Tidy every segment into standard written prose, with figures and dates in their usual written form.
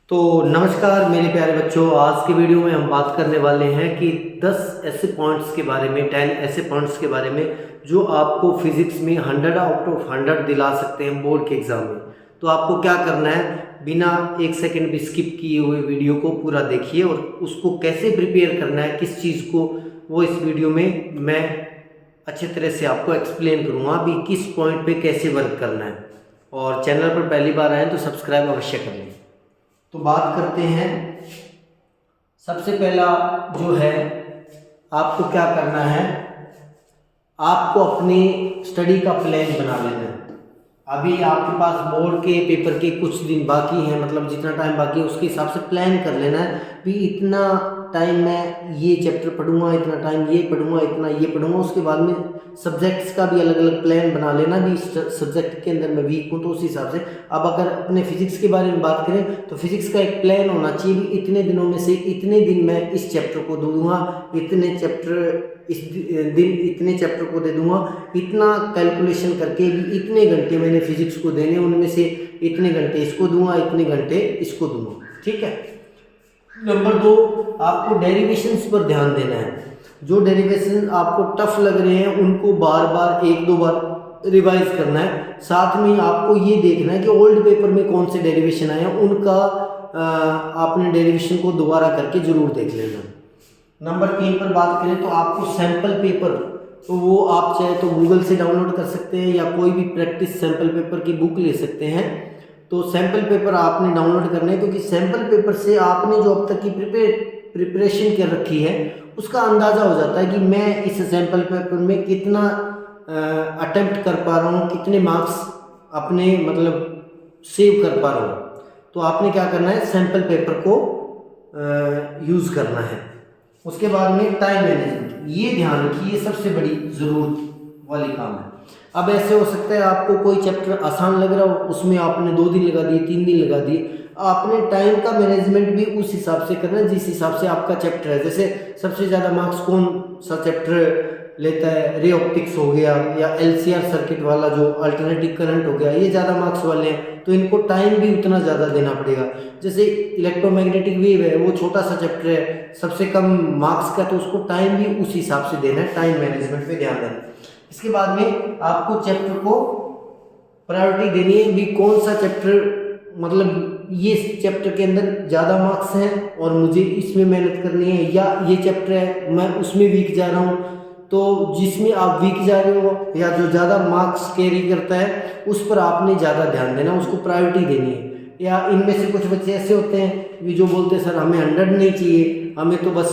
तो नमस्कार मेरे प्यारे बच्चों, आज के वीडियो में हम बात करने वाले हैं कि 10 ऐसे पॉइंट्स के बारे में 10 ऐसे पॉइंट्स के बारे में जो आपको फिजिक्स में 100 आउट ऑफ 100 दिला सकते हैं बोर्ड के एग्ज़ाम में। तो आपको क्या करना है, बिना एक सेकंड भी स्किप किए हुए वीडियो को पूरा देखिए और उसको कैसे प्रिपेयर करना है, किस चीज़ को, वो इस वीडियो में मैं अच्छे तरह से आपको एक्सप्लेन करूँगा भी किस पॉइंट पे कैसे वर्क करना है। और चैनल पर पहली बार आए तो सब्सक्राइब अवश्य कर लें। तो बात करते हैं, सबसे पहला जो है आपको क्या करना है, आपको अपनी स्टडी का प्लान बना लेना है। अभी आपके पास बोर्ड के पेपर के कुछ दिन बाकी हैं, मतलब जितना टाइम बाकी है उसके हिसाब से प्लान कर लेना है भी इतना टाइम मैं ये चैप्टर पढ़ूंगा, इतना टाइम ये पढ़ूंगा, इतना ये पढ़ूंगा। उसके बाद में सब्जेक्ट्स का भी अलग अलग प्लान बना लेना भी सब्जेक्ट के अंदर मैं वीक हूँ तो उस हिसाब से। अब अगर अपने फिजिक्स के बारे में बात करें तो फिजिक्स का एक प्लान होना चाहिए भी इतने दिनों में से इतने दिन मैं इस चैप्टर को दूंगा, इतने चैप्टर इस दिन इतने चैप्टर को दे दूंगा, इतना कैलकुलेशन करके भी इतने घंटे मैंने फिजिक्स को देने, उनमें से इतने घंटे इसको दूंगा, इतने घंटे इसको दूंगा। ठीक है। नंबर 2, आपको डेरिवेशंस पर ध्यान देना है। जो डेरिवेशन आपको टफ लग रहे हैं उनको बार बार 1-2 बार रिवाइज करना है। साथ में आपको ये देखना है कि ओल्ड पेपर में कौन से डेरिवेशन आए हैं, उनका आपने डेरिवेशन को दोबारा करके जरूर देख लेना। नंबर 3 पर बात करें तो आपको सैंपल पेपर, तो वो आप चाहे तो गूगल से डाउनलोड कर सकते हैं या कोई भी प्रैक्टिस सैंपल पेपर की बुक ले सकते हैं। तो सैंपल पेपर आपने डाउनलोड करना है क्योंकि सैंपल पेपर से आपने जो अब तक की प्रिपरेशन कर रखी है उसका अंदाज़ा हो जाता है कि मैं इस सैंपल पेपर में कितना अटेम्प्ट कर पा रहा हूँ, कितने मार्क्स अपने मतलब सेव कर पा रहा हूँ। तो आपने क्या करना है, सैंपल पेपर को यूज़ करना है। उसके बाद में टाइम मैनेजमेंट, ये ध्यान रखिए, सबसे बड़ी ज़रूरत वाली काम है। अब ऐसे हो सकता है आपको कोई चैप्टर आसान लग रहा हो, उसमें आपने 2 दिन लगा दिए, 3 दिन लगा दिए। आपने टाइम का मैनेजमेंट भी उस हिसाब से करना है जिस हिसाब से आपका चैप्टर है। जैसे सबसे ज़्यादा मार्क्स कौन सा चैप्टर लेता है, रे ऑप्टिक्स हो गया या एलसीआर सर्किट वाला जो अल्टरनेटिव करंट हो गया, ये ज़्यादा मार्क्स वाले हैं तो इनको टाइम भी उतना ज़्यादा देना पड़ेगा। जैसे इलेक्ट्रोमैग्नेटिक वेव है, वो छोटा सा चैप्टर है, सबसे कम मार्क्स का, तो उसको टाइम भी उस हिसाब से देना है, टाइम मैनेजमेंट पे ध्यान देना है। इसके बाद में आपको चैप्टर को प्रायोरिटी देनी है भी कौन सा चैप्टर, मतलब ये चैप्टर के अंदर ज़्यादा मार्क्स हैं और मुझे इसमें मेहनत करनी है, या ये चैप्टर है मैं उसमें वीक जा रहा हूँ। तो जिसमें आप वीक जा रहे हो या जो ज़्यादा मार्क्स कैरी करता है उस पर आपने ज़्यादा ध्यान देना, उसको प्रायोरिटी देनी है। या इनमें से कुछ बच्चे ऐसे होते हैं जो बोलते हैं सर हमें 100 नहीं चाहिए, हमें तो बस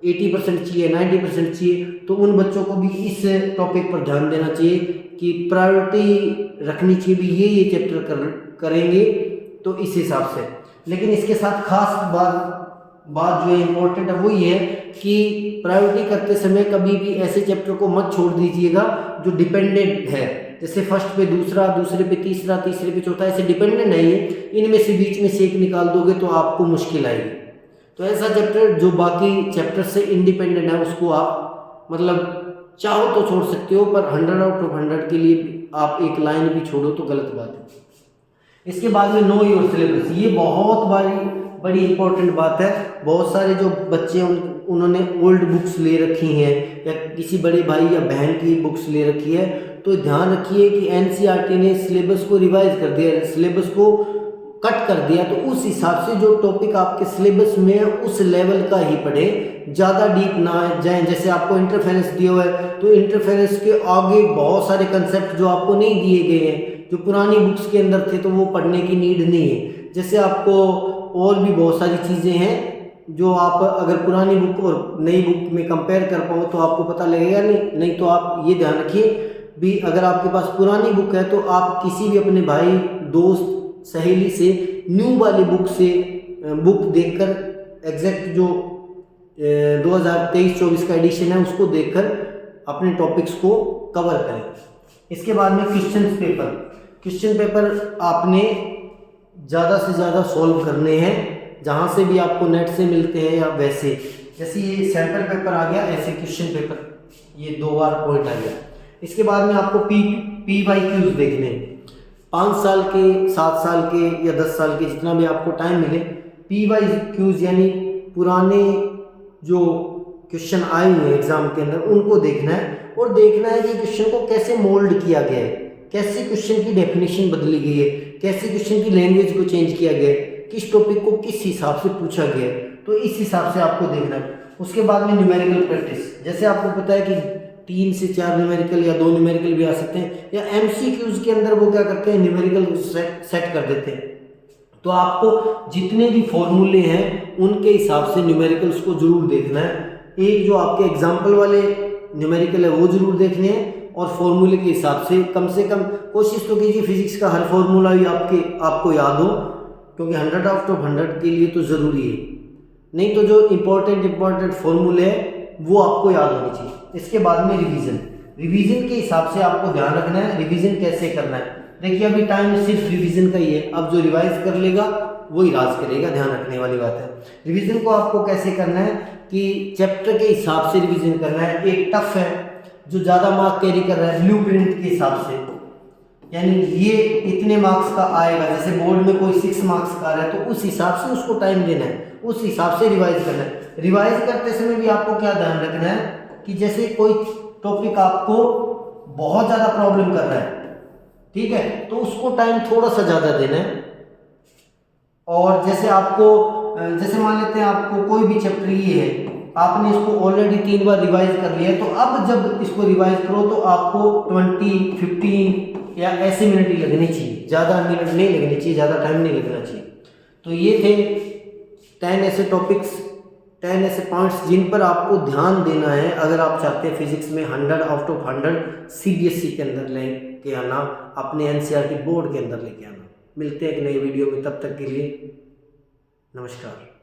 80% चाहिए, 90% चाहिए। तो उन बच्चों को भी इस टॉपिक पर ध्यान देना चाहिए कि प्रायोरिटी रखनी चाहिए भी ये चैप्टर करेंगे तो इस हिसाब से। लेकिन इसके साथ खास बात जो इम्पोर्टेंट है वो ये है कि प्रायोरिटी करते समय कभी भी ऐसे चैप्टर को मत छोड़ दीजिएगा जो डिपेंडेंट है। जैसे फर्स्ट पे दूसरा, दूसरे पे तीसरा, तीसरे पे चौथा, ऐसे डिपेंडेंट है ये, इनमें से बीच में से एक निकाल दोगे तो आपको मुश्किल आएगी। तो ऐसा चैप्टर जो बाकी चैप्टर से इंडिपेंडेंट है उसको आप मतलब चाहो तो छोड़ सकते हो, पर 100 आउट ऑफ 100 के लिए आप एक लाइन भी छोड़ो तो गलत बात है। इसके बाद में नो योर सिलेबस, ये बहुत बड़ी इंपॉर्टेंट बात है। बहुत सारे जो बच्चे उन्होंने ओल्ड बुक्स ले रखी हैं या किसी बड़े भाई या बहन की बुक्स ले रखी है, तो ध्यान रखिए कि एनसीईआरटी ने सिलेबस को रिवाइज कर दिया, सिलेबस को कट कर दिया। तो उस हिसाब से जो टॉपिक आपके सिलेबस में उस लेवल का ही पढ़े, ज़्यादा डीप ना जाएं। जैसे आपको इंटरफेरेंस दिया हुआ है तो इंटरफेरेंस के आगे बहुत सारे कंसेप्ट जो आपको नहीं दिए गए हैं, जो पुरानी बुक्स के अंदर थे, तो वो पढ़ने की नीड नहीं है। जैसे आपको और भी बहुत सारी चीज़ें हैं जो आप अगर पुरानी बुक और नई बुक में कंपेयर कर पाओ तो आपको पता लगेगा। नहीं तो आप ये ध्यान रखिए भी अगर आपके पास पुरानी बुक है तो आप किसी भी अपने भाई, दोस्त, सहेली से न्यू वाली बुक देखकर एग्जैक्ट जो 2023-24 का एडिशन है उसको देखकर अपने टॉपिक्स को कवर करें। इसके बाद में क्वेश्चन पेपर आपने ज़्यादा से ज़्यादा सॉल्व करने हैं, जहाँ से भी आपको नेट से मिलते हैं या वैसे। जैसे ये सैंपल पेपर आ गया, ऐसे क्वेश्चन पेपर ये 2 बार पॉइंट आ गया। इसके बाद में आपको PYQs देखने हैं, 5 साल के, 7 साल के या 10 साल के, जितना भी आपको टाइम मिले PYQs यानी पुराने जो क्वेश्चन आए हुए हैं एग्जाम के अंदर उनको देखना है, और देखना है कि क्वेश्चन को कैसे मोल्ड किया गया है, कैसे क्वेश्चन की डेफिनेशन बदली गई है, कैसे क्वेश्चन की लैंग्वेज को चेंज किया गया है, किस टॉपिक को किस हिसाब से पूछा गया है, तो इस हिसाब से आपको देखना है। उसके बाद में न्यूमेरिकल प्रैक्टिस, जैसे आपको पता है कि 3 से 4 न्यूमेरिकल या 2 न्यूमेरिकल भी आ सकते हैं, या MCQs के अंदर वो क्या करते हैं न्यूमेरिकल सेट कर देते हैं। तो आपको जितने भी फॉर्मूले हैं उनके हिसाब से न्यूमेरिकल्स को जरूर देखना है। एक जो आपके एग्जाम्पल वाले न्यूमेरिकल है वो जरूर देखने हैं, और फॉर्मूले के हिसाब से कम कोशिश तो कीजिए फिजिक्स का हर फॉर्मूला भी आपको याद हो, क्योंकि 100 आउट ऑफ 100 के लिए तो ज़रूरी है। नहीं तो जो इम्पोर्टेंट फॉर्मूले है वो आपको याद होनी चाहिए। इसके बाद में रिवीजन के हिसाब से आपको ध्यान रखना है रिवीजन कैसे करना है। देखिए अभी टाइम सिर्फ रिवीजन का ही है, अब जो रिवाइज कर लेगा वो ही राज करेगा, ध्यान रखने वाली बात है। रिवीजन को आपको कैसे करना है कि चैप्टर के हिसाब से रिवीजन करना है। एक टफ है जो ज़्यादा मार्क कैरी कर रहा है ब्लूप्रिंट के हिसाब से, यानी ये इतने मार्क्स का आएगा, जैसे बोर्ड में कोई 6 मार्क्स का आ रहा है तो उस हिसाब से उसको टाइम देना है, उस हिसाब से रिवाइज करना है। रिवाइज करते समय भी आपको क्या ध्यान रखना है कि जैसे कोई टॉपिक आपको बहुत ज़्यादा प्रॉब्लम कर रहा है, ठीक है, तो उसको टाइम थोड़ा सा ज़्यादा देना है। और जैसे मान लेते हैं आपको कोई भी चैप्टर ये है, आपने इसको ऑलरेडी 3 बार रिवाइज कर लिया है, तो अब जब इसको रिवाइज करो तो आपको 20, 15 या ऐसे मिनट ही लगने चाहिए, ज़्यादा मिनट नहीं लगने चाहिए, ज़्यादा टाइम नहीं लगना चाहिए। तो ये थे 10 ऐसे टॉपिक्स, 10 ऐसे पॉइंट्स जिन पर आपको ध्यान देना है अगर आप चाहते हैं फिजिक्स में 100 आउट ऑफ 100 CBSE के अंदर लेके आना, अपने NCERT बोर्ड के अंदर लेके आना। मिलते हैं एक नई वीडियो में, तब तक के लिए नमस्कार।